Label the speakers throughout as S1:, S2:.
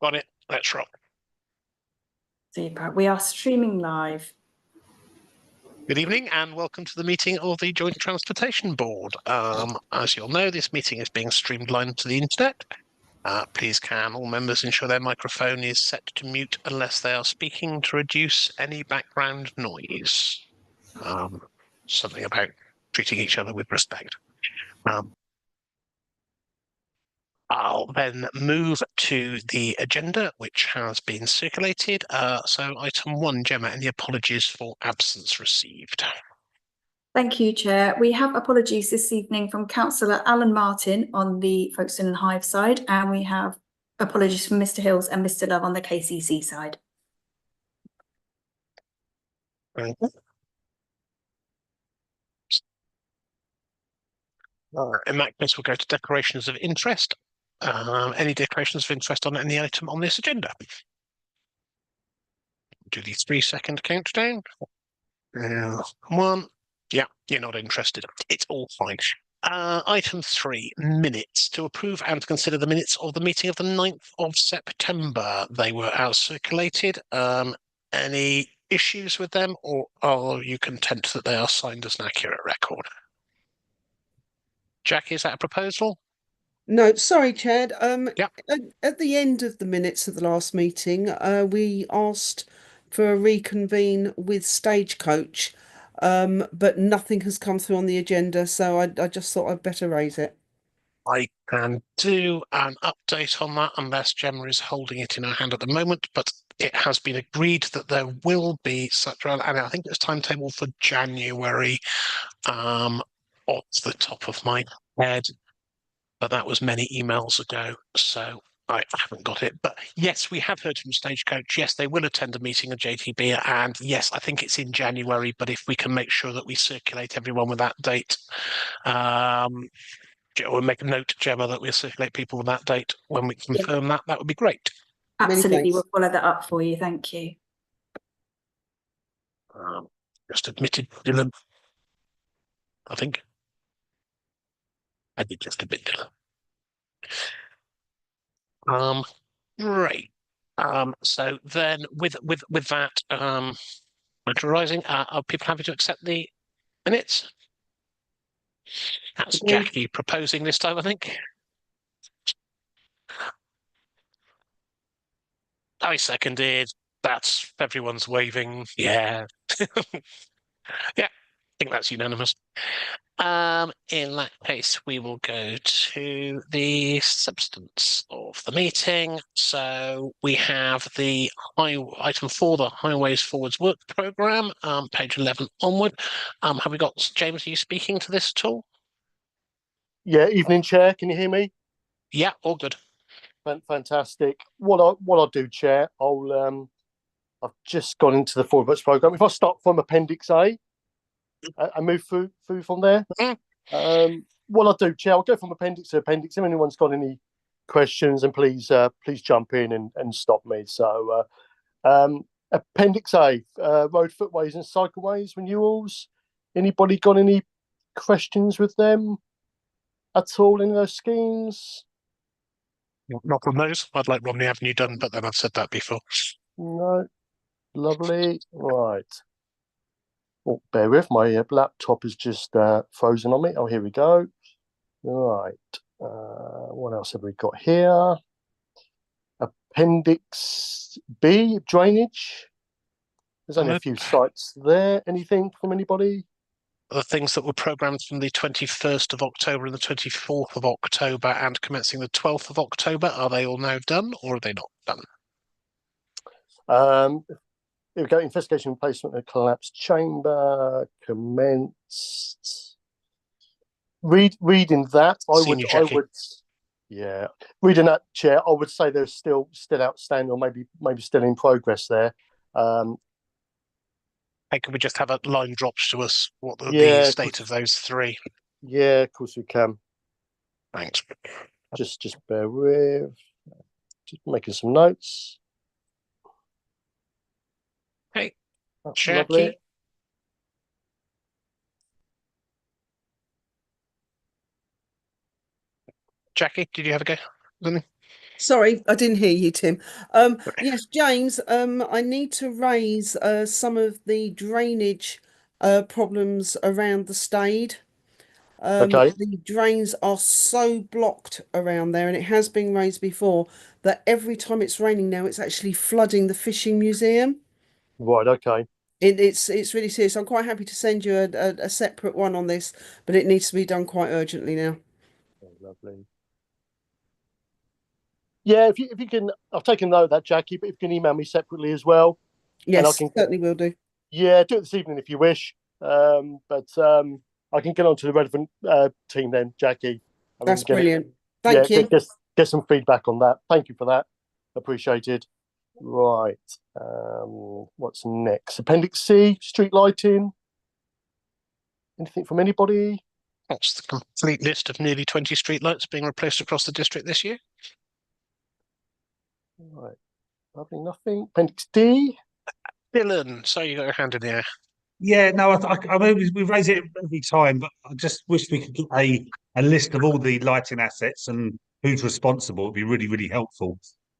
S1: Got it. Let's roll.
S2: Super. We are streaming live.
S1: Good evening and welcome to the meeting of the Joint Transportation Board. As you'll know, this meeting is being streamed live to the internet. Please can all members ensure their microphone is set to mute unless they are speaking to reduce any background noise. Something about treating each other with respect. I'll then move to the agenda, which has been circulated. So item 1, Gemma, any apologies for absence received?
S2: Thank you, Chair. We have apologies this evening from Councillor Alan Martin on the Folkestone and Hythe side, and we have apologies from Mr Hills and Mr Love on the KCC side.
S1: Thank you. In that case, we'll go to declarations of interest. Any declarations of interest on any item on this agenda? Do the 3-second countdown. 1. Yeah, you're not interested. It's all fine. Item 3, minutes. To approve and consider the minutes of the meeting of the 9th of September. They were out circulated. Any issues with them, or are you content that they are signed as an accurate record? Jackie, is that a proposal?
S3: No, sorry, Chad.
S1: Yeah.
S3: At the end of the minutes of the last meeting, we asked for a reconvene with Stagecoach, but nothing has come through on the agenda, so I just thought I'd better raise it.
S1: I can do an update on that unless Gemma is holding it in her hand at the moment, but it has been agreed that there will be such a, and I think it's timetable for January, off the top of my head, but that was many emails ago, so I haven't got it. But yes, we have heard from Stagecoach. Yes, they will attend a meeting at JTB, and yes, I think it's in January, but if we can make sure that we circulate everyone with that date, or make a note, Gemma, that we'll circulate people with that date when we confirm that, that would be great.
S2: Absolutely, we'll follow that up for you. Thank you.
S1: Just admitted Dylan. I think I did just admit Dylan. Great. So then with that matter arising, are people happy to accept the minutes? That's Jackie proposing this time, I think. I seconded. That's everyone's waving. Yeah. Yeah, I think that's unanimous. In that case, we will go to the substance of the meeting. So we have the item 4, the Highways Forwards Work Programme, page 11 onward. Have we got James? Are you speaking to this at all?
S4: Yeah, evening, Chair. Can you hear me?
S1: Yeah, all good.
S4: Fantastic. What I'll do, Chair, I've just gone into the Forward Works Programme. If I start from Appendix A, I move through from there. What I'll do, Chair, I'll go from appendix to appendix. If anyone's got any questions, and please jump in and stop me. So, Appendix A, road, footways and cycleways renewals. Anybody got any questions with them at all in those schemes?
S1: Not on those. I'd like Romney Avenue done, but then I've said that before.
S4: No. Lovely. Right. Oh, bear with, my laptop is just frozen on me. Oh, here we go. Right. What else have we got here? Appendix B, drainage. There's only a few sites there. Anything from anybody?
S1: The things that were programmed from the 21st of October and the 24th of October and commencing the 12th of October, are they all now done or are they not done?
S4: Here we go. Investigation replacement of collapsed chamber commenced. Reading that, I would, yeah. Reading that, Chair, I would say they're still outstanding, or maybe still in progress there.
S1: Hey, could we just have a line dropped to us what the state of those 3?
S4: Yeah, of course we can.
S1: Thanks.
S4: Just bear with. Just making some notes.
S1: Hey,
S4: that's
S1: Jackie.
S4: Lovely.
S1: Jackie, did you have a go?
S3: Sorry, I didn't hear you, Tim. Yes, James, I need to raise some of the drainage problems around the Stade.
S4: Okay.
S3: The drains are so blocked around there, and it has been raised before, that every time it's raining now, it's actually flooding the fishing museum.
S4: Right. Okay.
S3: It's really serious. I'm quite happy to send you a separate one on this, but it needs to be done quite urgently now.
S4: Oh, lovely. Yeah, if you can, I've taken note of that, Jackie. But if you can email me separately as well, and I
S3: Yes,
S4: can
S3: certainly will do.
S4: yeah, do it this evening if you wish. But I can get on to the relevant team then, Jackie. And we
S3: That's
S4: can get it.
S3: brilliant.
S4: Yeah,
S3: Thank you.
S4: get some feedback on that. Thank you for that. Appreciated. Right. What's next? Appendix C, street lighting. Anything from anybody?
S1: What's the complete list of nearly 20 streetlights being replaced across the district this year?
S4: Right. Lovely, nothing. Appendix D.
S1: Dylan, so you got your hand in the air.
S5: Yeah, no, I mean, we raise it every time, but I just wish we could get a list of all the lighting assets and who's responsible. It'd be really, really helpful.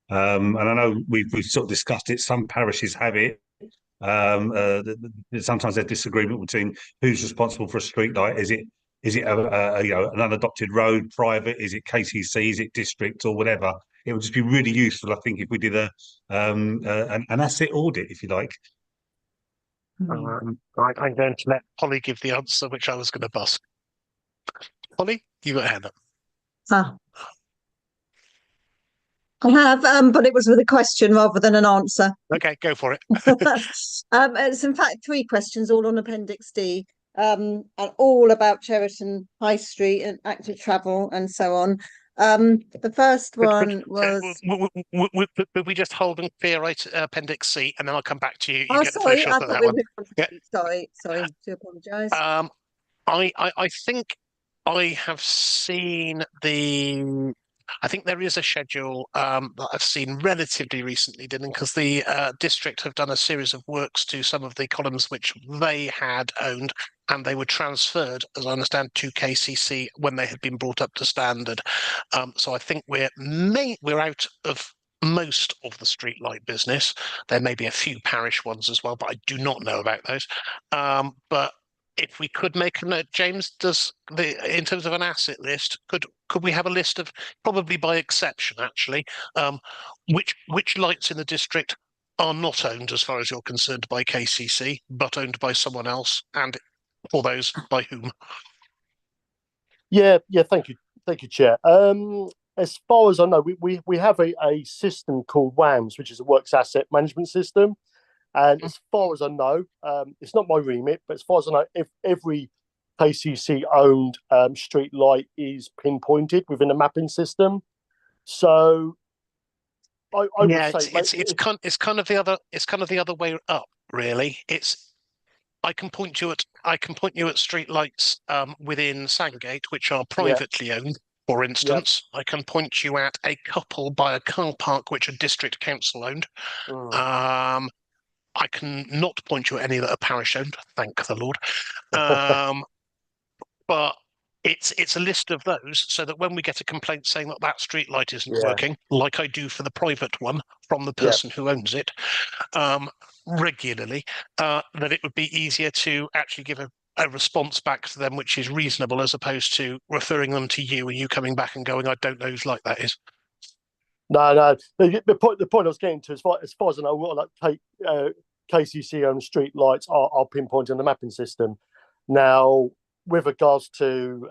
S5: And I know we've sort of discussed it. Some parishes have it. Sometimes there's disagreement between who's responsible for a street light. Is it an unadopted road, private? Is it KCC? Is it district or whatever? It would just be really useful, I think, if we did an asset audit, if you like.
S1: Right, I'm going to let Polly give the answer, which I was going to bust. Polly, you got a hand up.
S6: Ah. I have, but it was with a question rather than an answer.
S1: Okay, go for it.
S6: It's in fact 3 questions, all on Appendix D, and all about Cheriton High Street and active travel and so on. The first one was.
S1: Would we just hold and clear Appendix C, and then I'll come back to you.
S6: Oh,
S1: get the
S6: sorry,
S1: first
S6: I
S1: shot at
S6: thought
S1: that
S6: we
S1: one.
S6: were.
S1: Yeah.
S6: Sorry, do apologise.
S1: I think I have seen the. I think there is a schedule that I've seen relatively recently, Dylan, because the district have done a series of works to some of the columns which they had owned, and they were transferred, as I understand, to KCC when they had been brought up to standard. So I think we're out of most of the streetlight business. There may be a few parish ones as well, but I do not know about those. But if we could make a note, James, in terms of an asset list, could we have a list of, probably by exception actually, which lights in the district are not owned, as far as you're concerned, by KCC, but owned by someone else, and for those, by whom?
S4: Yeah, thank you, Chair. As far as I know, we have a system called WAMS, which is a Works Asset Management System. And as far as I know, it's not my remit, but as far as I know, if every KCC owned street light is pinpointed within a mapping system. So I would say
S1: it's kind of the other way up, really. I can point you at street lights within Sandgate, which are privately owned. For instance, I can point you at a couple by a car park which are district council owned. I can not point you at any that are parish owned, thank the Lord. But it's a list of those, so that when we get a complaint saying that street light isn't working, like I do for the private one from the person who owns it, regularly, that it would be easier to actually give a response back to them which is reasonable, as opposed to referring them to you and you coming back and going, I don't know whose light that is.
S4: No. The point I was getting to, as far as I know, what KCC owned street lights are pinpointed in the mapping system. Now, with regards to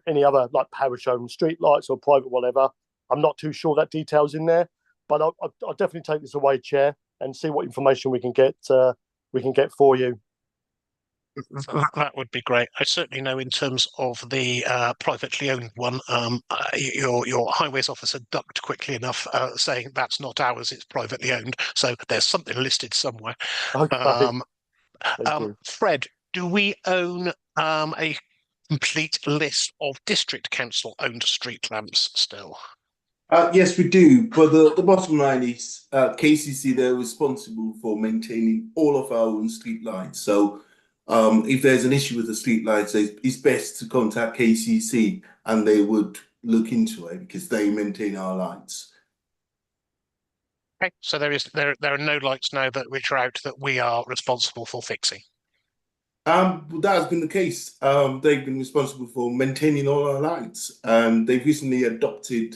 S4: any other like parish owned street lights or private whatever, I'm not too sure that detail's in there. But I'll definitely take this away, Chair, and see what information we can get for you.
S1: That would be great. I certainly know in terms of the privately owned one, your highways officer ducked quickly enough, saying that's not ours, it's privately owned. So there's something listed somewhere.
S4: Okay.
S1: Fred, do we own a complete list of district council owned street lamps still?
S7: Yes, we do. But the bottom line is KCC, they're responsible for maintaining all of our own street lights. So if there's an issue with the street lights, it's best to contact KCC and they would look into it because they maintain our lights.
S1: Okay, so there are no lights now which are out that we are responsible for fixing.
S7: That has been the case. They've been responsible for maintaining all our lights. They've recently adopted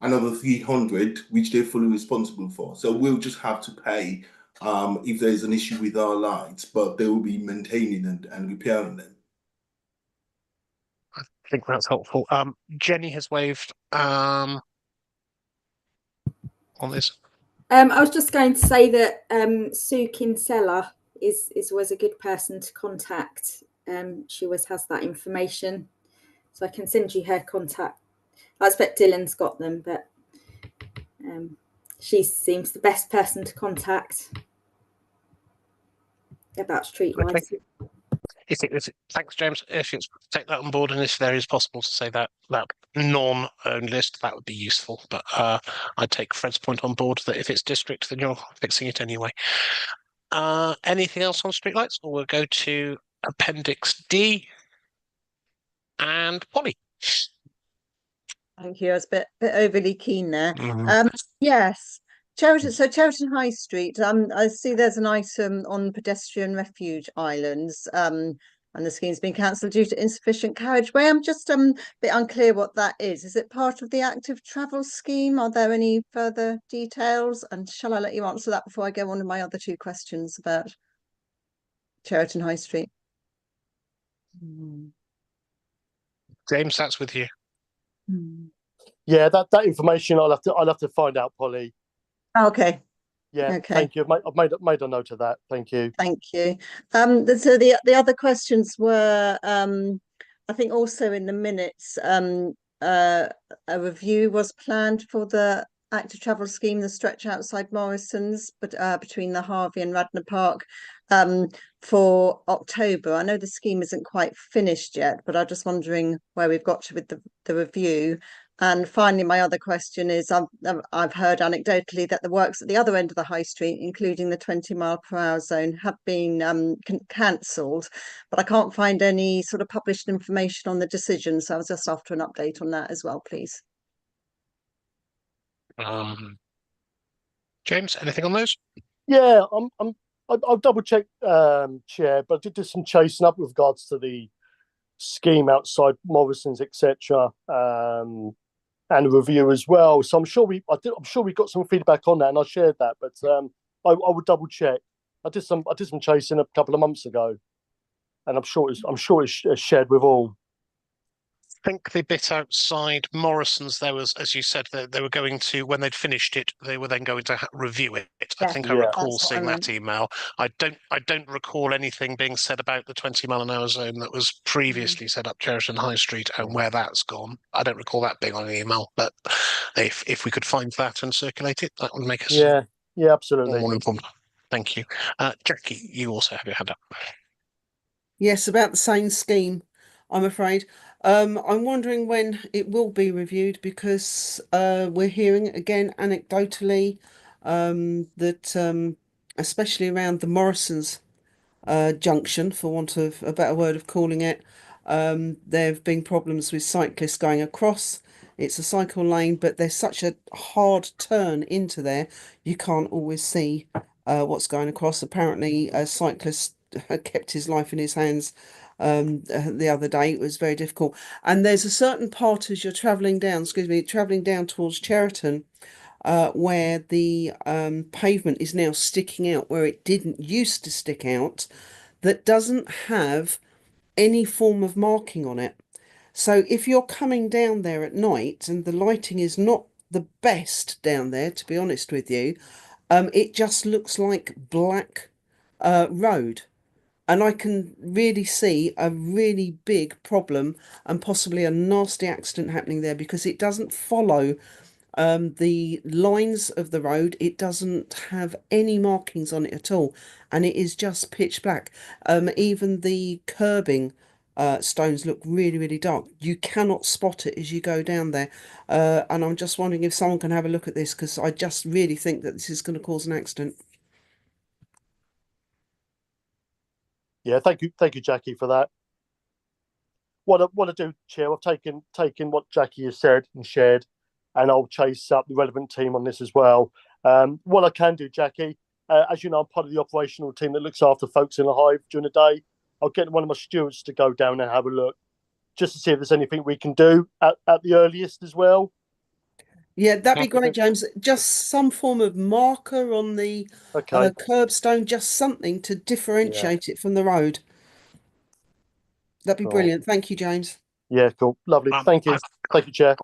S7: another 300, which they're fully responsible for. So we'll just have to pay if there's an issue with our lights, but they will be maintaining and repairing them.
S1: I think that's helpful. Jenny has waved on this.
S2: I was just going to say that Sue Kinsella is always a good person to contact. She always has that information, so I can send you her contact. I expect Dylan's got them, but she seems the best person to contact about street lights.
S1: Thanks, James. If it's take that on board, and if there is possible to say that non-owned list, that would be useful. But I take Fred's point on board that if it's district, then you're fixing it anyway. Anything else on streetlights, or we'll go to Appendix D and Polly.
S6: Thank you. I was a bit overly keen there.
S1: Mhm.
S6: Yes. Cheriton High Street. I see there's an item on pedestrian refuge islands. And the scheme's been cancelled due to insufficient carriageway. I'm just a bit unclear what that is. Is it part of the active travel scheme? Are there any further details? And shall I let you answer that before I go on to my other two questions about Cheriton High Street?
S1: James, that's with you.
S4: Yeah, that information I'll have to find out, Polly.
S6: Okay.
S4: Yeah,
S6: Okay.
S4: thank you. I've made a note of that. Thank you.
S6: Thank you. So the other questions were, I think also in the minutes, a review was planned for the active travel scheme, the stretch outside Morrison's, but between the Harvey and Radnor Park, for October. I know the scheme isn't quite finished yet, but I'm just wondering where we've got to with the review. And finally, my other question is, I've heard anecdotally that the works at the other end of the high street, including the 20-mile-per-hour zone, have been cancelled, but I can't find any sort of published information on the decision. So I was just after an update on that as well, please.
S1: James, anything on those?
S4: Yeah, I'll double check, Chair, but I did do some chasing up with regards to the scheme outside Morrison's, etc. And a review as well. So I'm sure we got some feedback on that, and I shared that. But I would double check. I did some chasing a couple of months ago, and I'm sure it's shared with all.
S1: I think the bit outside Morrison's, there was, as you said, they were going to, when they'd finished it, they were then going to review it. I think I recall seeing that email. I don't recall anything being said about the 20-mile-an-hour zone that was previously set up Cheriton High Street and where that's gone. I don't recall that being on an email, but if we could find that and circulate it, that would make us
S4: absolutely
S1: more informed. Thank you. Jackie, you also have your hand up.
S3: Yes, about the same scheme, I'm afraid. I'm wondering when it will be reviewed, because we're hearing again anecdotally that especially around the Morrison's junction, for want of a better word of calling it, there have been problems with cyclists going across. It's a cycle lane, but there's such a hard turn into there, you can't always see what's going across. Apparently, a cyclist kept his life in his hands the other day. It was very difficult. And there's a certain part as you're travelling down towards Cheriton, where the pavement is now sticking out where it didn't used to stick out, that doesn't have any form of marking on it. So if you're coming down there at night and the lighting is not the best down there, to be honest with you, it just looks like black road. And I can really see a really big problem and possibly a nasty accident happening there, because it doesn't follow the lines of the road. It doesn't have any markings on it at all, and it is just pitch black. Even the curbing stones look really, really dark. You cannot spot it as you go down there. And I'm just wondering if someone can have a look at this, because I just really think that this is going to cause an accident.
S4: Yeah, thank you, Jackie, for that. What I do, Chair, I've taken what Jackie has said and shared, and I'll chase up the relevant team on this as well. What I can do, Jackie, as you know, I'm part of the operational team that looks after folks in the hive during the day. I'll get one of my stewards to go down and have a look, just to see if there's anything we can do at the earliest as well.
S3: Yeah, that'd be great, James. Just some form of marker on the curbstone, just something to differentiate it from the road. That'd be brilliant. Thank you, James.
S4: Yeah, cool. Lovely. Thank you. Thank you, Chair.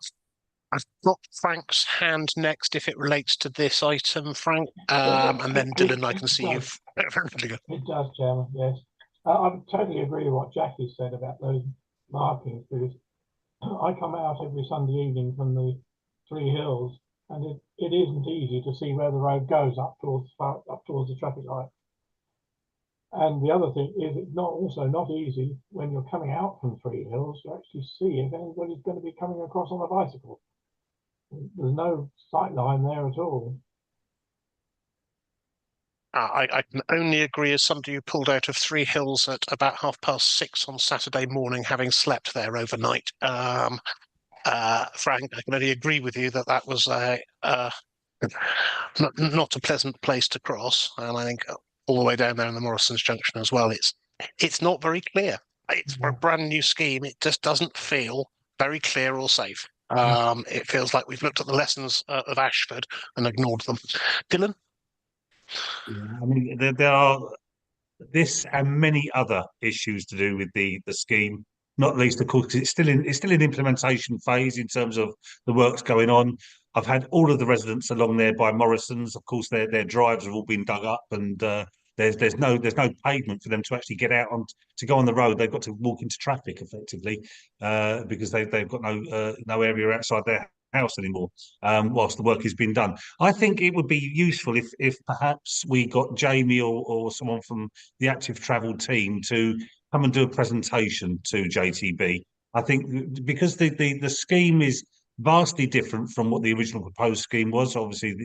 S1: I've got Frank's hand next if it relates to this item, Frank. And then Dylan, I can see you've.
S8: It does, Chairman, yes. I totally agree with what Jackie said about those markings, because I come out every Sunday evening from the Three Hills, and it isn't easy to see where the road goes up towards the traffic light. And the other thing is, it's also not easy when you're coming out from Three Hills to actually see if anybody's going to be coming across on a bicycle. There's no sight line there at all.
S1: I can only agree as somebody who pulled out of Three Hills at about 6:30 on Saturday morning, having slept there overnight. Frank, I can only agree with you that was not a pleasant place to cross, and I think all the way down there in the Morrison's Junction as well. It's not very clear. It's for a brand new scheme. It just doesn't feel very clear or safe. It feels like we've looked at the lessons of Ashford and ignored them. Dylan?
S5: Yeah, I mean, there are this and many other issues to do with the scheme. Not least, of course, 'cause it's still in implementation phase in terms of the works going on. I've had all of the residents along there by Morrison's. Of course, their drives have all been dug up, and there's no pavement for them to actually get out on to go on the road. They've got to walk into traffic effectively because they've got no area outside their house anymore whilst the work is being done. I think it would be useful if perhaps we got Jamie or someone from the Active Travel team to come and do a presentation to JTB. I think because the scheme is vastly different from what the original proposed scheme was. Obviously,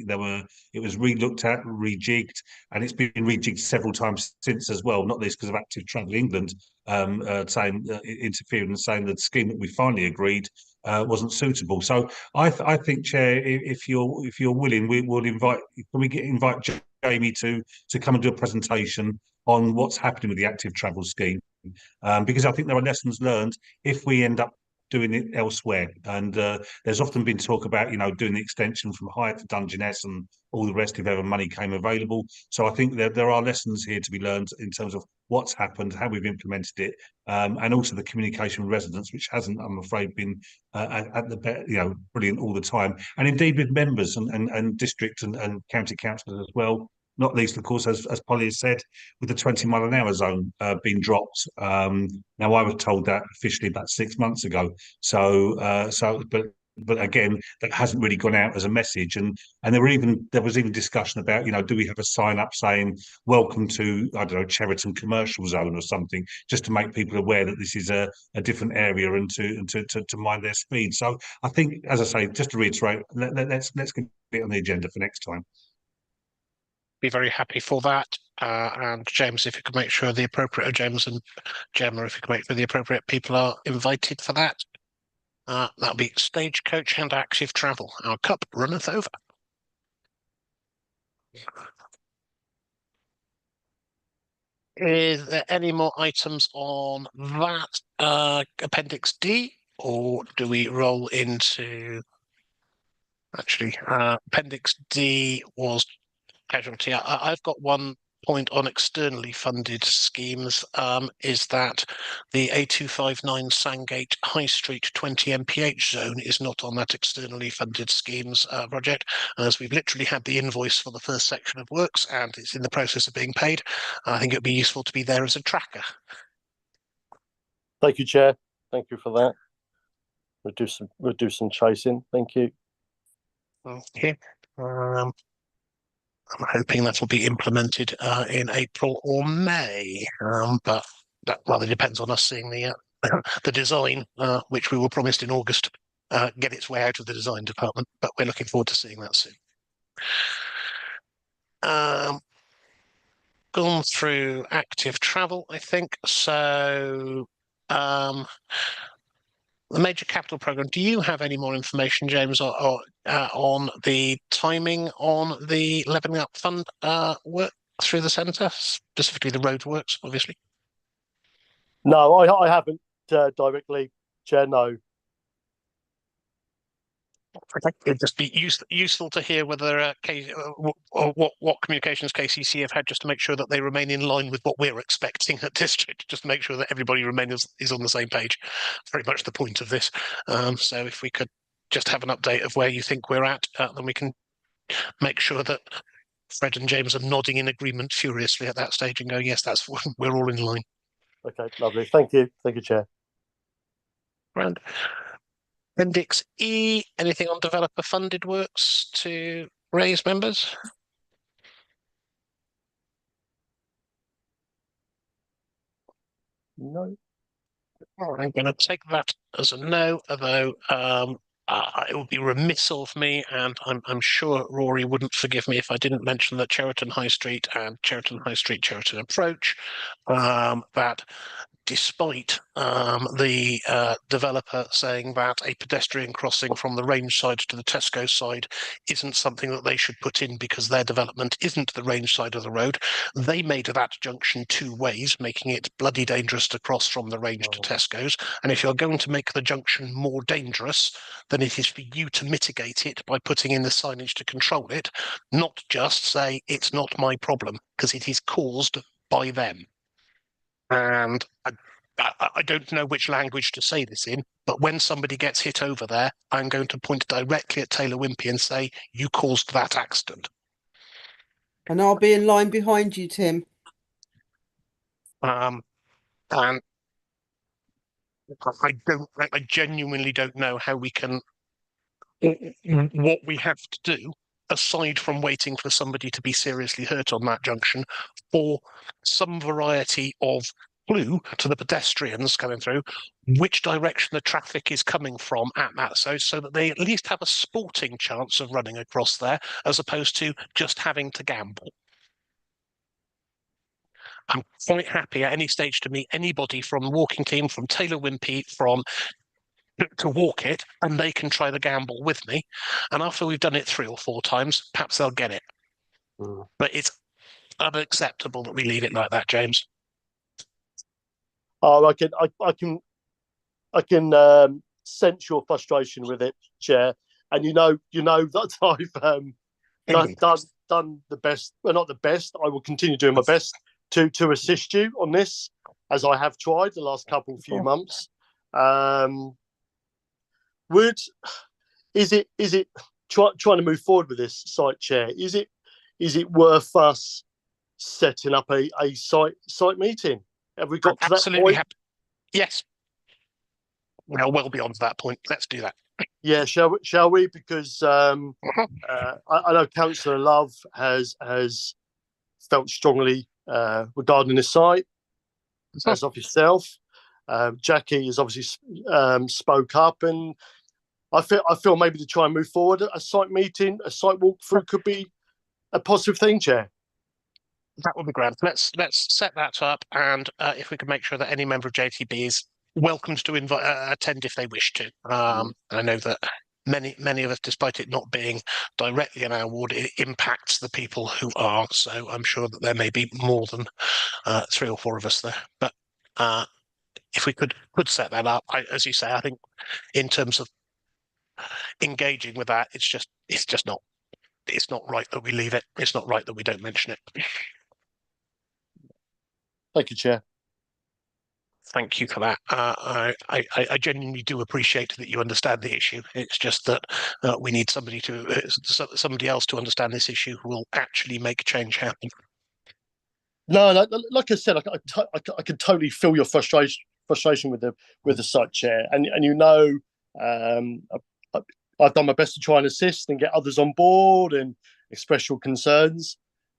S5: it was re-looked at, rejigged, and it's been rejigged several times since as well. Not least because of Active Travel England interfering and saying that the scheme that we finally agreed wasn't suitable. So I think, Chair, if you're willing, we'll invite. Can we invite Jamie to come and do a presentation on what's happening with the Active Travel scheme? Because I think there are lessons learned if we end up doing it elsewhere. And there's often been talk about, doing the extension from Hythe to Dungeness and all the rest if ever money came available. So I think there are lessons here to be learned in terms of what's happened, how we've implemented it, and also the communication with residents, which hasn't, I'm afraid, been at the brilliant all the time. And indeed with members and district and county councillors as well. Not least, of course, as Polly has said, with the 20-mile-an-hour zone being dropped. Now, I was told that officially about 6 months ago. But again, that hasn't really gone out as a message. And there was even discussion about, do we have a sign up saying welcome to, I don't know, Cheriton Commercial Zone or something, just to make people aware that this is a different area and to mind their speed. So I think, as I say, just to reiterate, let's get it on the agenda for next time.
S1: Be very happy for that. And James, if you could make sure the appropriate, James and Gemma, if you could make sure the appropriate people are invited for that. That'll be Stagecoach and Active Travel. Our cup runneth over. Is there any more items on that Appendix D, or do we roll into... Actually, Appendix D was casualty. I've got one point on externally funded schemes, is that the A259 Sandgate High Street 20 mph zone is not on that externally funded schemes project, as we've literally had the invoice for the first section of works and it's in the process of being paid. I think it would be useful to be there as a tracker.
S4: Thank you, Chair. Thank you for that. We'll do some chasing. Thank you.
S1: Okay. I'm hoping that will be implemented in April or May, but that rather depends on us seeing the design, which we were promised in August, get its way out of the design department. But we're looking forward to seeing that soon. Gone through Active Travel, I think. So the major capital programme, do you have any more information, James, or on the timing on the Levelling Up Fund work through the centre, specifically the roadworks, obviously?
S4: No, I haven't directly, Chair. No.
S1: It'd just be useful to hear whether or what communications KCC have had, just to make sure that they remain in line with what we're expecting at district, just to make sure that everybody is on the same page. Very much the point of this. So if we could just have an update of where you think we're at, then we can make sure that Fred and James are nodding in agreement furiously at that stage and go, yes, we're all in line.
S4: Okay, lovely. Thank you, Chair.
S1: Grand. Appendix E, anything on developer funded works to raise, members?
S4: No.
S1: I'm going to take that as a no, although it would be remiss of me, and I'm sure Rory wouldn't forgive me if I didn't mention that Cheriton High Street and Cheriton High Street, Cheriton Approach, that despite the developer saying that a pedestrian crossing from the Range side to the Tesco side isn't something that they should put in because their development isn't the Range side of the road, they made that junction two ways, making it bloody dangerous to cross from the Range to Tesco's. And if you're going to make the junction more dangerous, then it is for you to mitigate it by putting in the signage to control it, not just say it's not my problem, because it is caused by them. And I don't know which language to say this in, but when somebody gets hit over there, I'm going to point directly at Taylor Wimpey and say, you caused that accident.
S3: And I'll be in line behind you, Tim.
S1: And I genuinely don't know how we can, what we have to do, aside from waiting for somebody to be seriously hurt on that junction, for some variety of clue to the pedestrians coming through which direction the traffic is coming from at that, so that they at least have a sporting chance of running across there, as opposed to just having to gamble. I'm quite happy at any stage to meet anybody from the walking team, from Taylor Wimpey, to walk it, and they can try the gamble with me. And after we've done it 3 or 4 times, perhaps they'll get it. But it's unacceptable that we leave it like that, James.
S4: Oh, I can sense your frustration with it, Chair, and you know that I've done the best. Well, not the best. I will continue doing my best to assist you on this, as I have tried the last few months. Is it trying to move forward with this site, Chair? Is it worth us setting up a site meeting? Have we got to that point?
S1: Yes. Well beyond that point. Let's do that.
S4: Yeah, shall we? Because I know Councillor Love has felt strongly regarding this site, as of yourself. Jackie has obviously spoke up, and I feel maybe to try and move forward, a site meeting, a site walkthrough could be a positive thing, Chair.
S1: That would be grand. Let's set that up, and if we can make sure that any member of JTB is welcomed to attend if they wish to. I know that many of us, despite it not being directly in our ward, it impacts the people who are. So I'm sure that there may be more than 3 or 4 of us there. But if we could set that up, as you say, I think in terms of engaging with that, it's just not. It's not right that we leave it. It's not right that we don't mention it.
S4: Thank you, Chair.
S1: Thank you for that. I genuinely do appreciate that you understand the issue. It's just that we need somebody else to understand this issue who will actually make change happen.
S4: No, like I said, I can totally feel your frustration with the site, Chair, and I've done my best to try and assist and get others on board and express your concerns.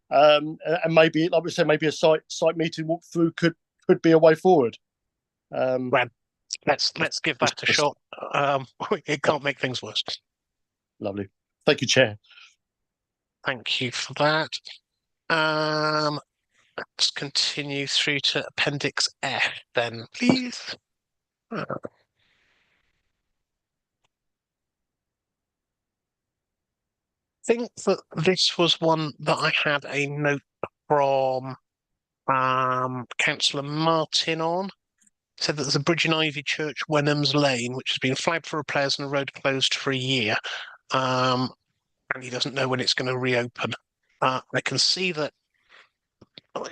S4: And maybe, like we said, maybe a site meeting walkthrough could be a way forward.
S1: Well, let's give that a shot. It can't make things worse.
S4: Lovely. Thank you, Chair.
S1: Thank you for that. Let's continue through to Appendix F then, please. think that this was one that I had a note from Councillor Martin on. Said that there's a bridge in Ivy Church, Wenham's Lane, which has been flagged for repairs and a road closed for a year. And he doesn't know when it's going to reopen. I can see that.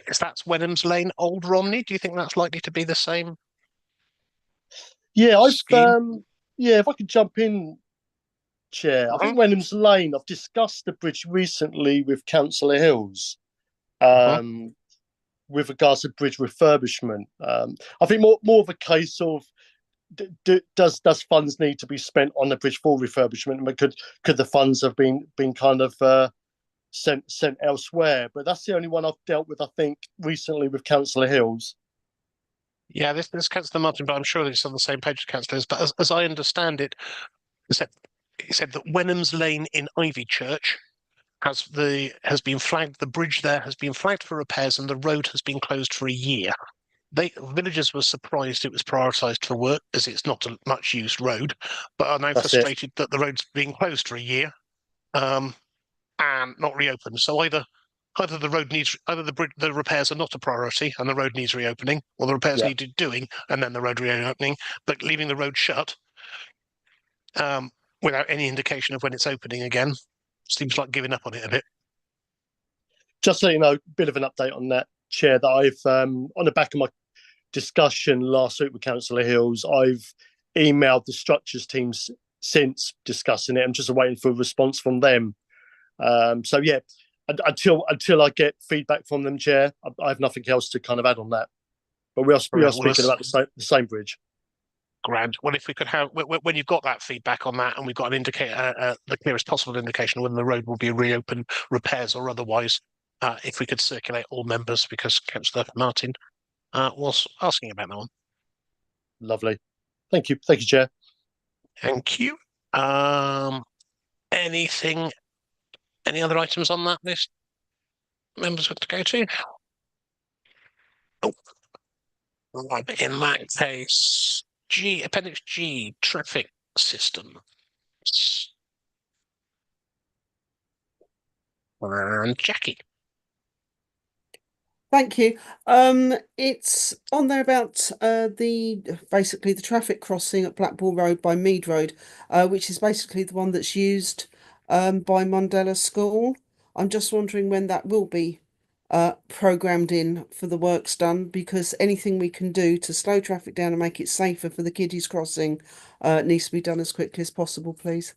S1: Is that's Wenham's Lane, Old Romney? Do you think that's likely to be the same?
S4: Yeah,
S1: scheme?
S4: if I could jump in, Chair. I think Wenham's Lane, I've discussed the bridge recently with Councillor Hills. With regards to bridge refurbishment. I think more of a case of does funds need to be spent on the bridge for refurbishment? But could the funds have been kind of sent elsewhere? But that's the only one I've dealt with, I think, recently with Councillor Hills.
S1: Yeah, this Councillor Martin, but I'm sure it's on the same page as Councillors. But as I understand it, he said that Wenham's Lane in Ivy Church has been flagged. The bridge there has been flagged for repairs, and the road has been closed for a year. Villagers were surprised it was prioritised for work, as it's not a much used road, but are now frustrated that the road's being closed for a year, and not reopened. So either the road needs, the repairs are not a priority and the road needs reopening, or the repairs needed doing and then the road reopening. But leaving the road shut without any indication of when it's opening again seems like giving up on it a bit.
S4: Just so you know, a bit of an update on that, Chair, that I've on the back of my discussion last week with Councillor Hills, I've emailed the structures teams since discussing it. I'm just waiting for a response from them. So yeah, until I get feedback from them, Chair, I have nothing else to kind of add on that. But we are speaking about the same bridge.
S1: Grand. Well, if we could have, when you've got that feedback on that, and we've got an indicator, the clearest possible indication of when the road will be reopened, repairs or otherwise, if we could circulate all members, because Councillor Martin was asking about that one.
S4: Lovely. Thank you, Chair.
S1: Thank you. Any other items on that list members want to go to? Oh, in that case, Appendix G, traffic system. And Jackie.
S3: Thank you. It's on there about basically the traffic crossing at Blackpool Road by Mead Road, which is basically the one that's used by Mundella School. I'm just wondering when that will be programmed in for the works done, because anything we can do to slow traffic down and make it safer for the kiddies crossing needs to be done as quickly as possible, please.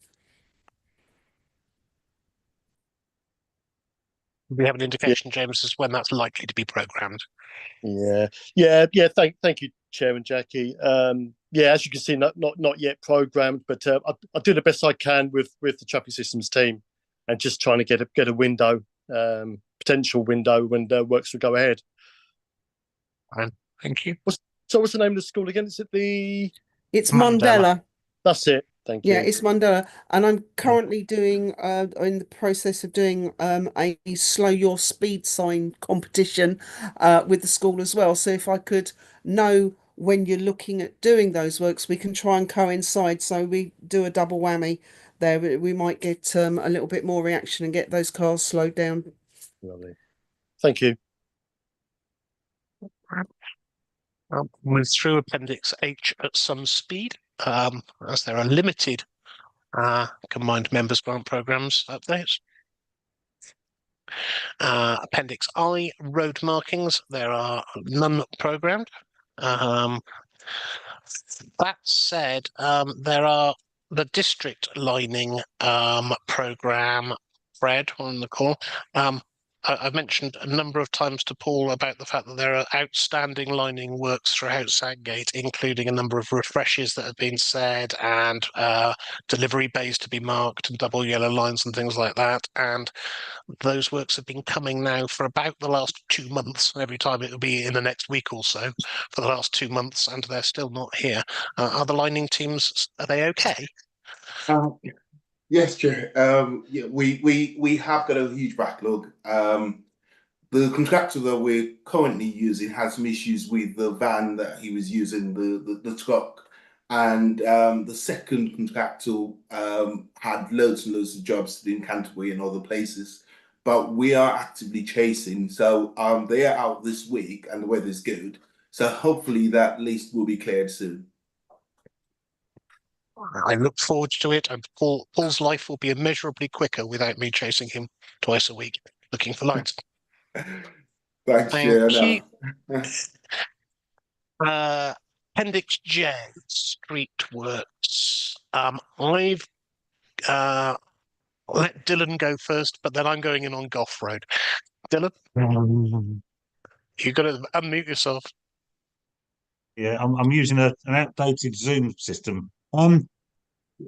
S1: We have an indication, James, as when that's likely to be programmed.
S4: Yeah. Thank you, Chair and Jackie. As you can see, not yet programmed, but I do the best I can with the traffic systems team, and just trying to get a window, potential window when the works will go ahead.
S1: Thank you.
S4: What's the name of the school again? Is it
S3: It's Mundella.
S4: That's it. Thank you.
S3: Yeah, it's Mundella, and I'm currently doing in the process of doing a slow your speed sign competition with the school as well. So if I could know when you're looking at doing those works, we can try and coincide. So we do a double whammy there. We might get a little bit more reaction and get those cars slowed down.
S4: Lovely. Thank you.
S1: I'll move through Appendix H at some speed, as there are limited combined members grant programs updates. Appendix I, road markings, there are none programmed. That said, there are the district lining program, Fred, on the call. I've mentioned a number of times to Paul about the fact that there are outstanding lining works throughout Sandgate, including a number of refreshes that have been said, and delivery bays to be marked, and double yellow lines and things like that. And those works have been coming now for about the last 2 months. Every time it will be in the next week or so for the last 2 months, and they're still not here. Are the lining teams, are they okay?
S7: Yes, Chair. We have got a huge backlog. The contractor that we're currently using had some issues with the van that he was using, the truck, and the second contractor had loads and loads of jobs in Canterbury and other places. But we are actively chasing, so they are out this week, and the weather's good. So hopefully that list will be cleared soon.
S1: I look forward to it, and Paul's life will be immeasurably quicker without me chasing him twice a week looking for lights.
S7: Thanks,
S1: Thank
S7: Chair.
S1: you. Appendix J, street works. I've let Dylan go first, but then I'm going in on Gough Road. Dylan, you've got to unmute yourself.
S5: Yeah, I'm using an outdated Zoom system.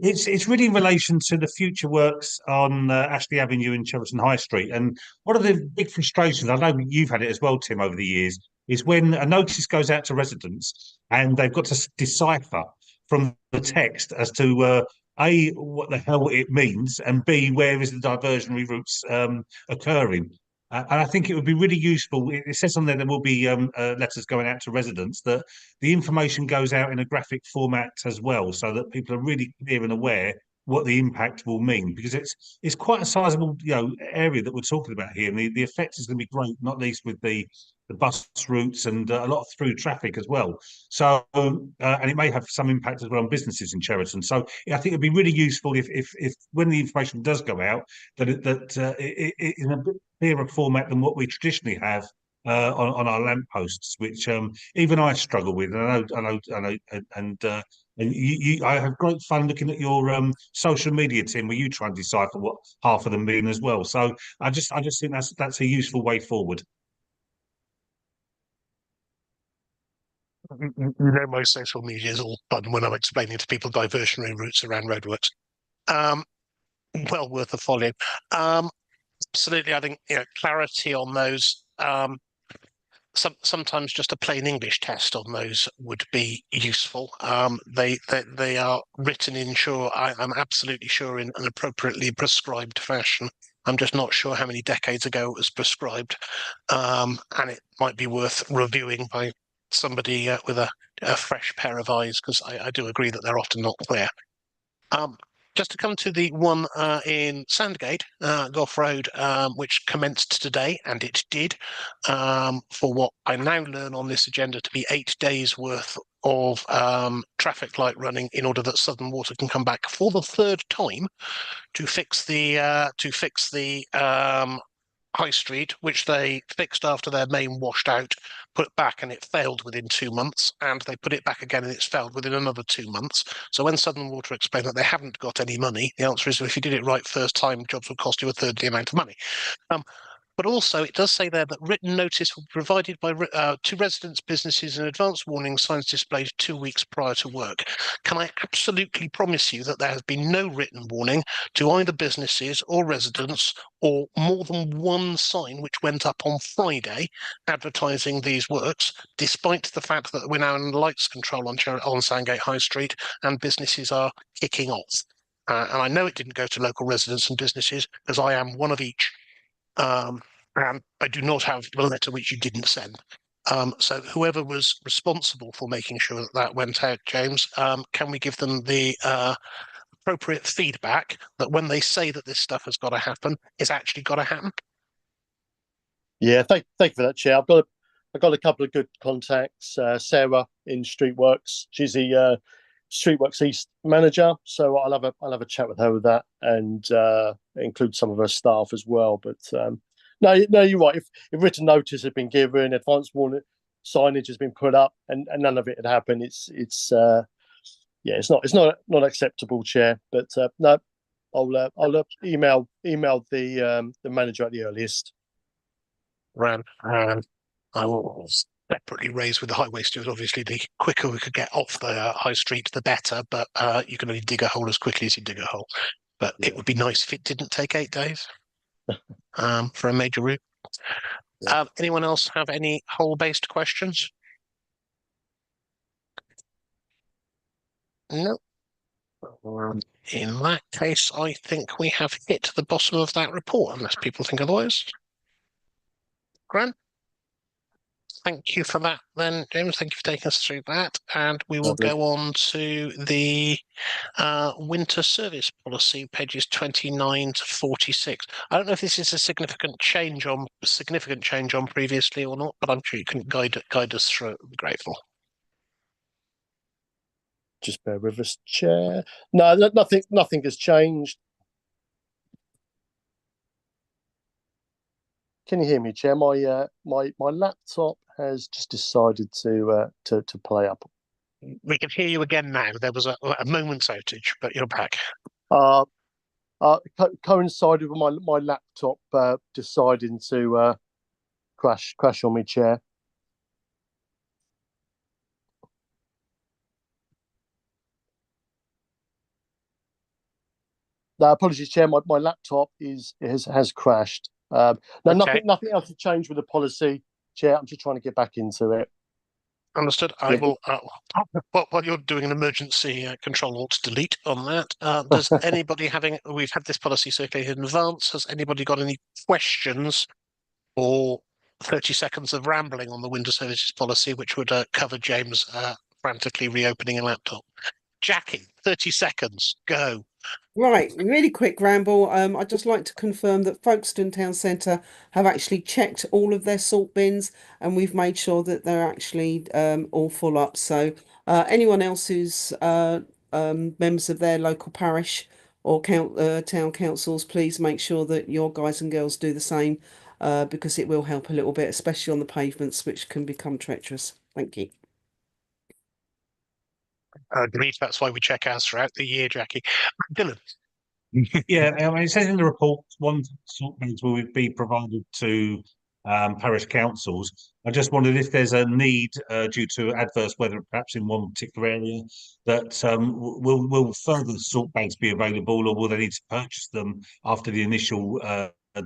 S5: It's really in relation to the future works on Ashley Avenue and Cheverton High Street. And one of the big frustrations, I know you've had it as well, Tim, over the years, is when a notice goes out to residents and they've got to decipher from the text as to A, what the hell it means, and B, where is the diversionary routes occurring. And I think it would be really useful. It says on there will be letters going out to residents, that the information goes out in a graphic format as well, so that people are really clear and aware what the impact will mean, because it's quite a sizable area that we're talking about here, and the effect is going to be great, not least with the bus routes and a lot of through traffic as well. So and it may have some impact as well on businesses in Cheverton. So I think it'd be really useful if when the information does go out, that it in a bit clearer format than what we traditionally have on our lampposts, which even I struggle with. And I know, and I have great fun looking at your social media, Tim, where you try and decipher what half of them mean as well. So I just think that's a useful way forward.
S1: My social media is all fun when I'm explaining to people diversionary routes around roadworks. Well worth a follow. Absolutely, I think clarity on those. Sometimes just a plain English test on those would be useful. They are written in I'm absolutely sure in an appropriately prescribed fashion. I'm just not sure how many decades ago it was prescribed, and it might be worth reviewing by somebody with a fresh pair of eyes, because I do agree that they're often not clear. Just to come to the one in Sandgate, Gough Road, which commenced today, and it did, for what I now learn on this agenda to be 8 days worth of traffic light running, in order that Southern Water can come back for the third time to fix the High Street, which they fixed after their main washed out, put back, and it failed within 2 months, and they put it back again and it's failed within another 2 months. So when Southern Water explained that they haven't got any money, the answer is, well, if you did it right first time, jobs would cost you a third the amount of money. But also, it does say there that written notice will be provided by to residents, businesses, and advance warning signs displayed 2 weeks prior to work. Can I absolutely promise you that there has been no written warning to either businesses or residents, or more than one sign which went up on Friday advertising these works, despite the fact that we're now in lights control on Sandgate High Street and businesses are kicking off. And I know it didn't go to local residents and businesses, because I am one of each. And I do not have the letter which you didn't send. So whoever was responsible for making sure that went out, James, can we give them the appropriate feedback that when they say that this stuff has got to happen, it's actually got to happen?
S4: Yeah, thank you for that, Chair. I've got a couple of good contacts. Sarah in Streetworks, she's the Streetworks East manager, so I'll have a chat with her with that, and include some of her staff as well. But no, you're right. If written notice had been given, advance warning signage has been put up, and none of it had happened, it's not acceptable, Chair. But no, I'll email the manager at the earliest.
S1: I will separately raise with the highway steward. Obviously, the quicker we could get off the high street, the better. But you can only dig a hole as quickly as you dig a hole. But it would be nice if it didn't take 8 days for a major route. Anyone else have any hole-based questions? No. In that case, I think we have hit the bottom of that report, unless people think otherwise. Grant? Thank you for that then, James. Thank you for taking us through that. And we will
S4: Lovely.
S1: go on to the winter service policy, pages 29 to 46. I don't know if this is a significant change on previously or not, but I'm sure you can guide us through it. I'd be grateful.
S4: Just bear with us, Chair. No, nothing has changed. Can you hear me, Chair? My laptop has just decided to play up.
S1: We can hear you again now. There was a moment's outage, but you're back.
S4: Coincided with my laptop deciding to crash on me, Chair. No, apologies, Chair. My laptop has crashed. No,
S1: Okay.
S4: nothing else has changed with the policy, Chair. I'm just trying to get back into it.
S1: Understood. I will. While you're doing an emergency control alt delete on that, does anybody we've had this policy circulated in advance. Has anybody got any questions or 30 seconds of rambling on the winter services policy, which would cover James frantically reopening a laptop? Jackie, 30 seconds, go.
S3: Right, really quick ramble. I'd just like to confirm that Folkestone Town Centre have actually checked all of their salt bins, and we've made sure that they're actually all full up. So anyone else who's members of their local parish or town councils, please make sure that your guys and girls do the same, because it will help a little bit, especially on the pavements, which can become treacherous. Thank you.
S1: Agreed. That's why we check ours throughout the year, Jackie. Dylan.
S5: Yeah, I mean, it says in the report one sort bags will be provided to parish councils. I just wondered if there's a need due to adverse weather, perhaps in one particular area, that will further salt bags be available, or will they need to purchase them after the initial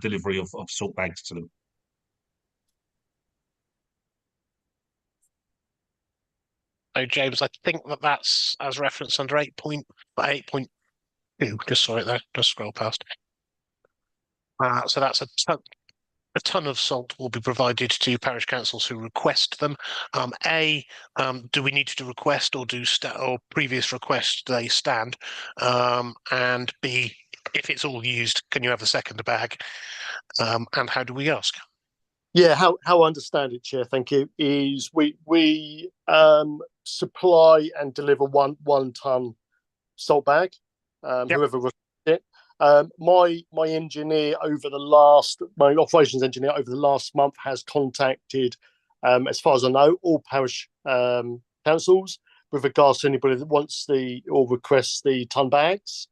S5: delivery of salt bags to them?
S1: Oh, James, I think that's as referenced under 8.2. Just saw it there. Just scroll past. So that's a ton of salt will be provided to parish councils who request them. Do we need to request, or or previous request they stand? And B, if it's all used, can you have the second bag? And how do we ask?
S4: Yeah, how I understand it, Chair, thank you, is we supply and deliver one ton salt bag, whoever requests it. My engineer my operations engineer over the last month has contacted, as far as I know, all parish councils with regards to anybody that wants or requests the ton bags,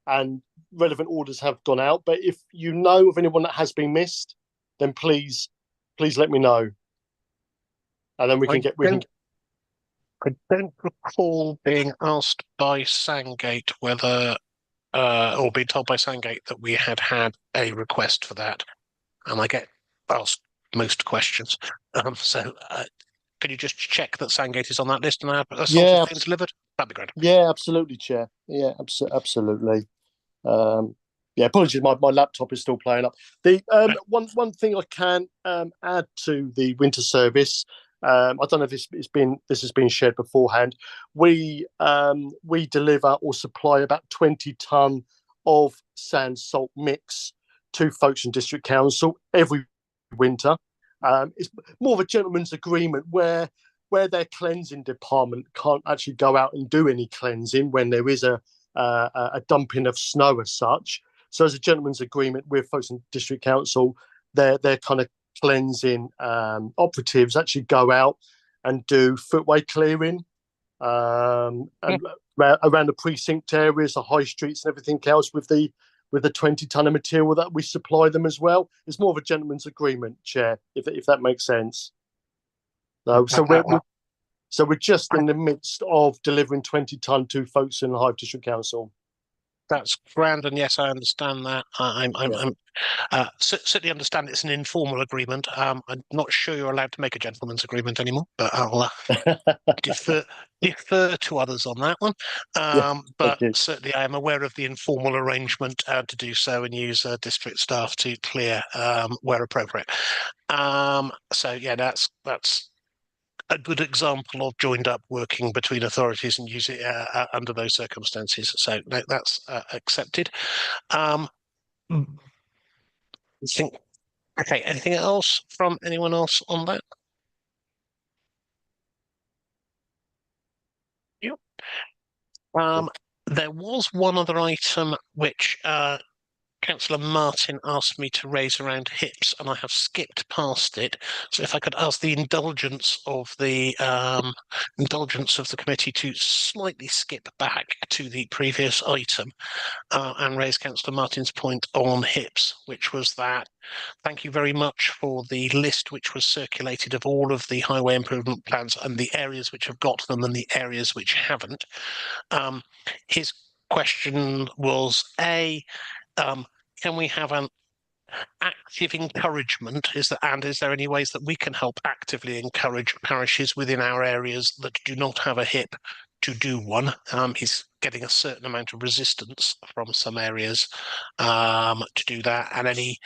S4: and relevant orders have gone out. But if you know of anyone that has been missed, then please let me know, and then we can get.
S1: I don't recall being asked by Sandgate whether, or being told by Sandgate that we had a request for that, and I get asked most questions. So can you just check that Sandgate is on that list and our salt is being delivered? That'd be great.
S4: Yeah, absolutely, Chair. Yeah, absolutely. Yeah, apologies, my laptop is still playing up. The one thing I can add to the winter service, I don't know if this has been shared beforehand. We deliver or supply about 20 tonne of sand salt mix to Folkestone District Council every winter. It's more of a gentleman's agreement where their cleansing department can't actually go out and do any cleansing when there is a dumping of snow as such. So as a gentleman's agreement with Folkestone District Council, their kind of cleansing operatives actually go out and do footway clearing and around the precinct areas, the high streets and everything else with the 20 tonne of material that we supply them as well. It's more of a gentleman's agreement, Chair, if that makes sense. So we're just in the midst of delivering 20 tonne to Folkestone and Hive District Council.
S1: That's grand, and yes, I understand that. I'm certainly understand it's an informal agreement. I'm not sure you're allowed to make a gentleman's agreement anymore, but I'll defer to others on that one. But
S4: you.
S1: certainly, I am aware of the informal arrangement to do so and use district staff to clear where appropriate. So yeah, that's a good example of joined up working between authorities and use it under those circumstances. So no, that's accepted. I think, okay, anything else from anyone else on that? Yep. There was one other item which Councillor Martin asked me to raise around hips, and I have skipped past it. So if I could ask the indulgence of the committee to slightly skip back to the previous item and raise Councillor Martin's point on hips, which was that thank you very much for the list which was circulated of all of the highway improvement plans and the areas which have got them and the areas which haven't. His question was can we have an active encouragement? Is there any ways that we can help actively encourage parishes within our areas that do not have a HIP to do one? He's getting a certain amount of resistance from some areas to do that, and any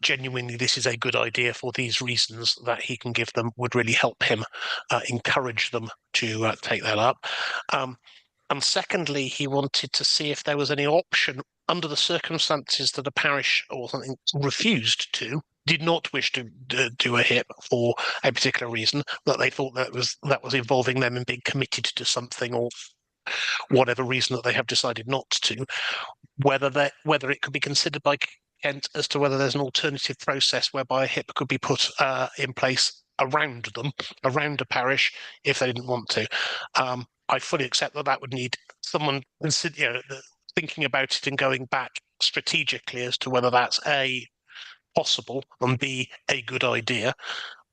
S1: genuinely this is a good idea for these reasons that he can give them would really help him encourage them to take that up. And secondly, he wanted to see if there was any option under the circumstances that a parish or something did not wish to do a HIP for a particular reason, that they thought that was involving them in being committed to something or whatever reason that they have decided not to, whether it could be considered by Kent as to whether there's an alternative process whereby a HIP could be put in place around a parish if they didn't want to. I fully accept that would need someone thinking about it and going back strategically as to whether that's A, possible, and B, a good idea.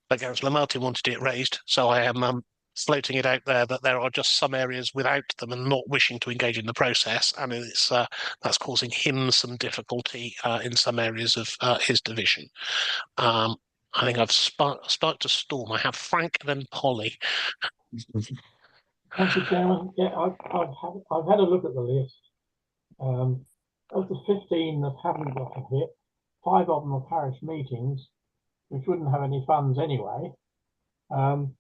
S1: But Councillor Martin wanted it raised, so I am floating it out there that there are just some areas without them and not wishing to engage in the process, and it's that's causing him some difficulty in some areas of his division. I think I've sparked a storm. I have Frank, then Polly.
S8: Thank you, Chairman. Yeah, I've had a look at the list. Of the 15 that haven't got a HIP, 5 of them are parish meetings, which wouldn't have any funds anyway. And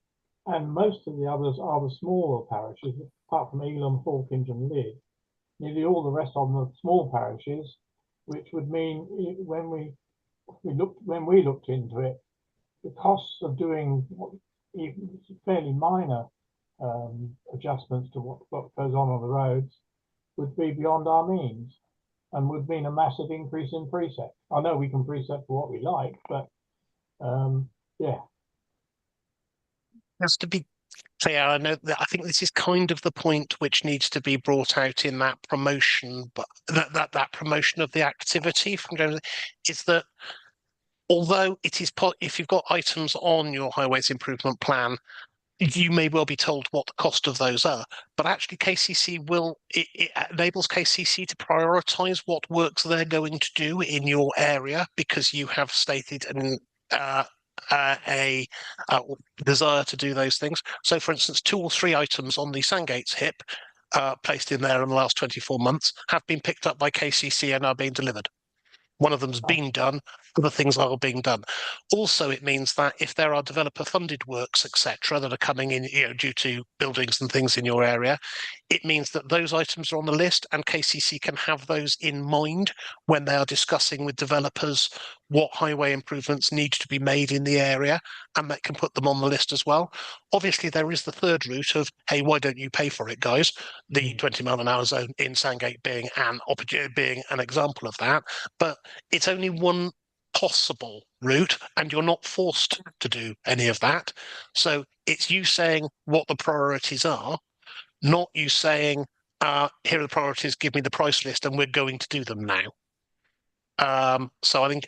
S8: most of the others are the smaller parishes, apart from Elam, Hawkins and Lydd. Nearly all the rest of them are small parishes, which would mean when we looked into it, the costs of doing fairly minor adjustments to what goes on the roads would be beyond our means and would mean a massive increase in precept. I know we can precept for what we like, but yeah.
S1: Has to be clear. I know that I think this is kind of the point which needs to be brought out in that promotion, but that promotion of the activity from James is that although it is if you've got items on your highways improvement plan, you may well be told what the cost of those are, but actually KCC it enables KCC to prioritise what works they're going to do in your area because you have stated a desire to do those things. So for instance, 2 or 3 items on the Sandgates HIP placed in there in the last 24 months have been picked up by KCC and are being delivered. One of them's been done, other things are being done. Also, it means that if there are developer-funded works, etc., that are coming in, due to buildings and things in your area, it means that those items are on the list, and KCC can have those in mind when they are discussing with developers what highway improvements need to be made in the area, and that can put them on the list as well. Obviously, there is the third route of, hey, why don't you pay for it, guys? The 20-mile-an-hour zone in Sandgate being an example of that, but it's only one possible route and you're not forced to do any of that. So it's you saying what the priorities are, not you saying, here are the priorities, give me the price list and we're going to do them now. So I think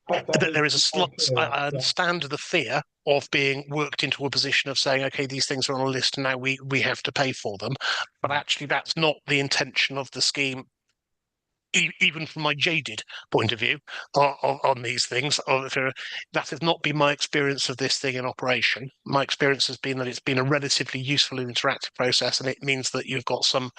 S1: that there is a slot. I
S8: Yeah.
S1: understand the fear of being worked into a position of saying, okay, these things are on a list and now we have to pay for them. But actually, that's not the intention of the scheme, even from my jaded point of view on these things. That has not been my experience of this thing in operation. My experience has been that it's been a relatively useful and interactive process, and it means that you've got some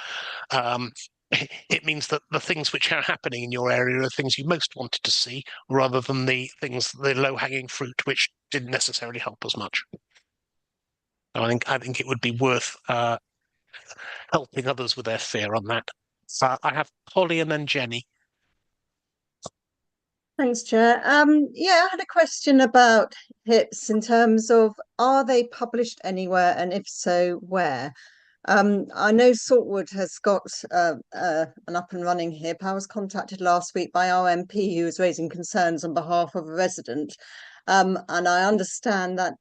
S1: it means that the things which are happening in your area are things you most wanted to see, rather than the low-hanging fruit which didn't necessarily help as much. So I think it would be worth helping others with their fear on that. I have Polly and then Jenny.
S6: Thanks, Chair. Yeah, I had a question about HIPs in terms of, are they published anywhere, and if so, where? I know Saltwood has got an up and running HIP. I was contacted last week by our MP who was raising concerns on behalf of a resident. And I understand that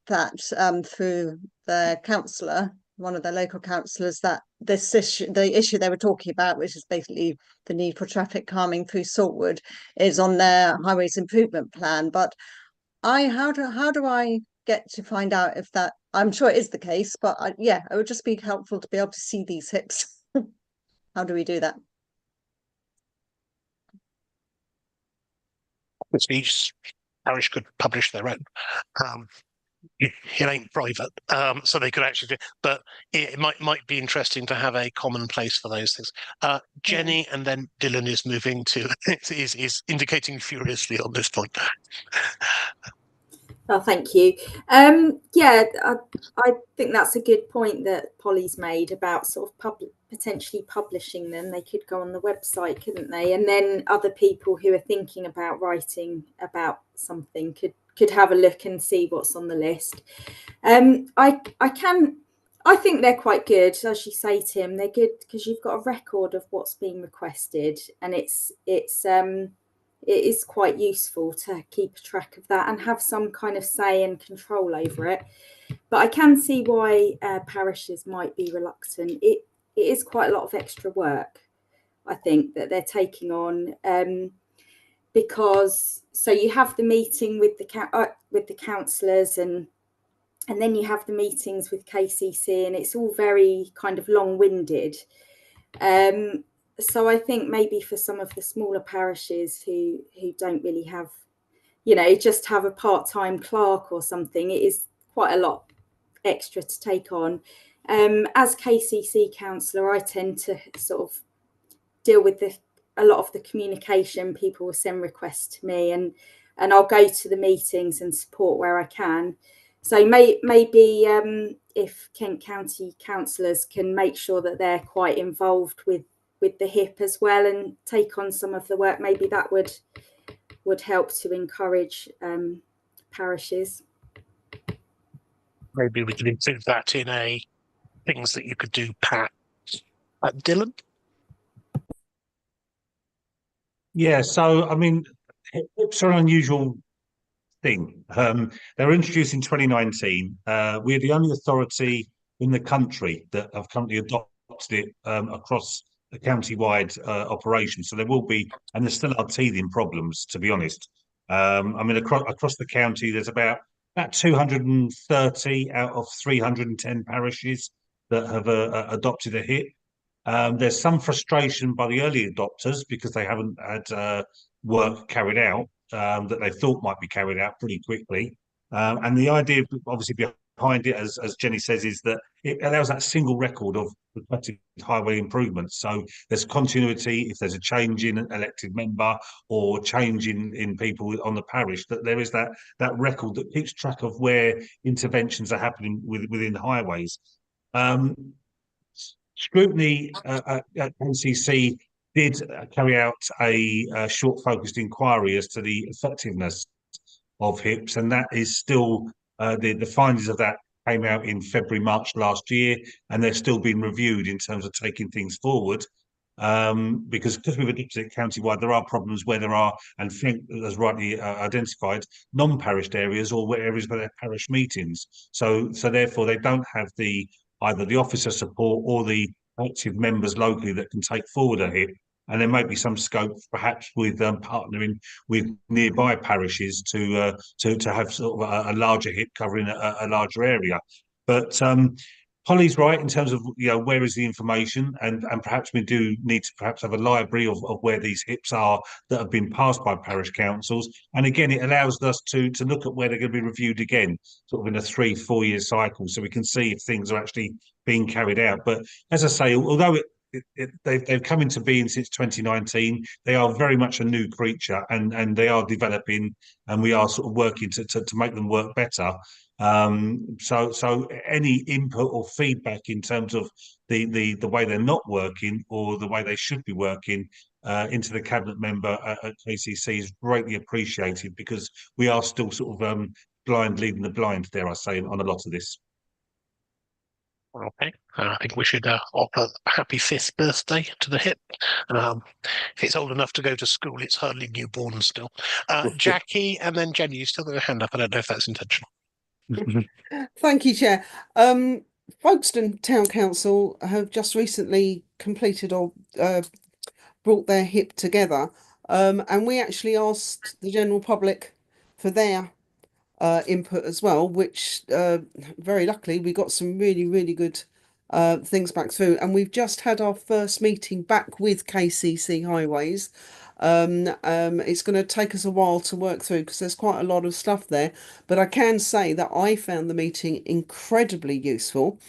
S6: through their councillor, one of their local councillors, that this issue, the issue they were talking about, which is basically the need for traffic calming through Saltwood, is on their highways improvement plan. But how do I get to find out if that, I'm sure it is the case, but yeah, it would just be helpful to be able to see these HIPs. How do we do that?
S1: Each parish could publish their own. It ain't private, so they could actually do, but it might be interesting to have a common place for those things. Jenny, and then Dylan is moving to is indicating furiously on this point.
S2: Oh, thank you. Yeah, I think that's a good point that Polly's made about sort of potentially publishing them. They could go on the website, couldn't they? And then other people who are thinking about writing about something could have a look and see what's on the list. I think they're quite good, as you say, Tim. They're good because you've got a record of what's being requested, and it is quite useful to keep track of that and have some kind of say and control over it. But I can see why parishes might be reluctant. It is quite a lot of extra work, I think, that they're taking on, because so you have the meeting with the councillors, and then you have the meetings with KCC, and it's all very kind of long-winded. So I think maybe for some of the smaller parishes who don't really have, just have a part-time clerk or something, it is quite a lot extra to take on. As KCC councillor, I tend to sort of deal with a lot of the communication. People will send requests to me, and I'll go to the meetings and support where I can. So maybe if Kent County councillors can make sure that they're quite involved with the HIP as well and take on some of the work, maybe that would help to encourage parishes.
S1: Maybe we can include that in a things that you could do, Pat. Dylan?
S5: Yeah, so I mean, HIPs are an unusual thing. They were introduced in 2019. We're the only authority in the country that have currently adopted it across a county-wide operation. So there will be, and there still are teething problems, to be honest. I mean, across the county, there's about 230 out of 310 parishes that have adopted a HIP. There's some frustration by the early adopters because they haven't had work carried out that they thought might be carried out pretty quickly. And the idea, obviously, behind it, as Jenny says, is that it allows that single record of requested highway improvements. So there's continuity if there's a change in an elected member or change in people on the parish, that there is that record that keeps track of where interventions are happening within highways. Scrutiny at NCC did carry out a short focused inquiry as to the effectiveness of HIPs, and that is still the findings of that came out in February, March last year, and they're still being reviewed in terms of taking things forward. Because we've adopted it county-wide, there are problems where there are, and Frank has rightly identified, non-parished areas or areas where there are parish meetings. So therefore they don't have either the officer support or the active members locally that can take forward a HIP. and there may be some scope, perhaps, with partnering with nearby parishes to have sort of a larger hip covering a larger area. But Holly's right in terms of where is the information, and perhaps we do need to perhaps have a library of where these hips are that have been passed by parish councils. And again, it allows us to look at where they're going to be reviewed again, sort of in a 3-4 year cycle, so we can see if things are actually being carried out. But as I say, although they've come into being since 2019, they are very much a new creature, and they are developing, and we are sort of working to make them work better. So any input or feedback in terms of the way they're not working or the way they should be working into the cabinet member at KCC is greatly appreciated, because we are still sort of blind leading the blind, dare I say, on a lot of this.
S1: Okay, I think we should offer a happy 5th birthday to the hip. If it's old enough to go to school, it's hardly newborn still. Jackie, and then Jenny, you still got your hand up. I don't know if that's intentional.
S3: Thank you, Chair. Folkestone Town Council have just recently completed or brought their hip together, and we actually asked the general public for their input as well, which very luckily we got some really good things back through, and we've just had our first meeting back with KCC Highways. It's going to take us a while to work through because there's quite a lot of stuff there, but I can say that I found the meeting incredibly useful.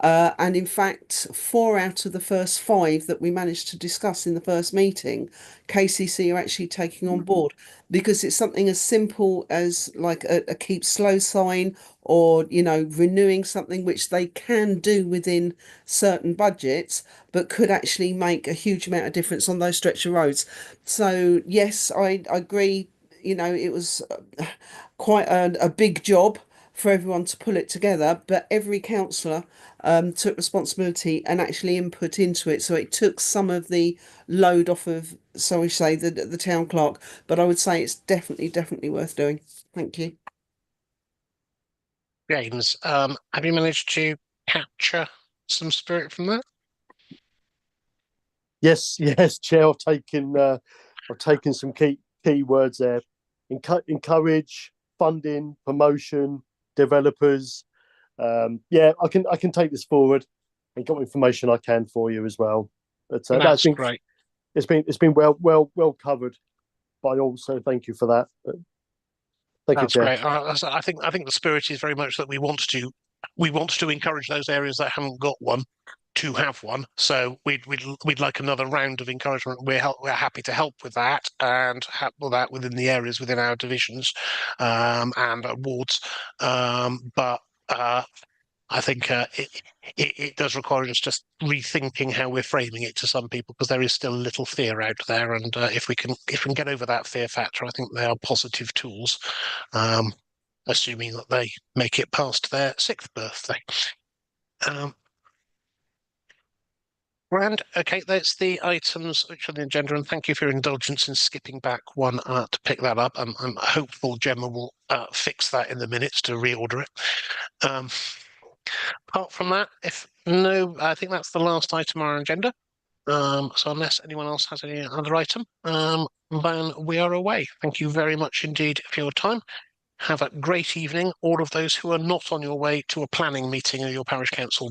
S3: And in fact, 4 out of the first 5 that we managed to discuss in the first meeting, KCC are actually taking on board, because it's something as simple as like a keep slow sign, or renewing something which they can do within certain budgets, but could actually make a huge amount of difference on those stretch of roads. So yes, I agree. It was quite a big job for everyone to pull it together, but every councillor took responsibility and actually input into it, so it took some of the load off of, so we say, the town clerk. But I would say it's definitely worth doing. Thank you.
S1: James, have you managed to capture some spirit from that?
S4: Yes, Chair. I've taken some key words there: encourage, funding, promotion, developers. I can take this forward and got information I can for you as well. But
S1: that's great.
S4: It's been well covered by all, so thank you for that. Thank you, Chair.
S1: Great. I think the spirit is very much that we want to encourage those areas that haven't got one to have one. So we'd like another round of encouragement. We're happy to help with that, and help with that within the areas within our divisions and wards. But I think it does require us just rethinking how we're framing it to some people, because there is still a little fear out there, and if we can get over that fear factor, I think they are positive tools, assuming that they make it past their 6th birthday. Grand. Okay, that's the items which are on the agenda, and thank you for your indulgence in skipping back one to pick that up. I'm hopeful Gemma will fix that in the minutes to reorder it. Apart from that, I think that's the last item on our agenda. So unless anyone else has any other item, then we are away. Thank you very much indeed for your time. Have a great evening, all of those who are not on your way to a planning meeting of your parish council.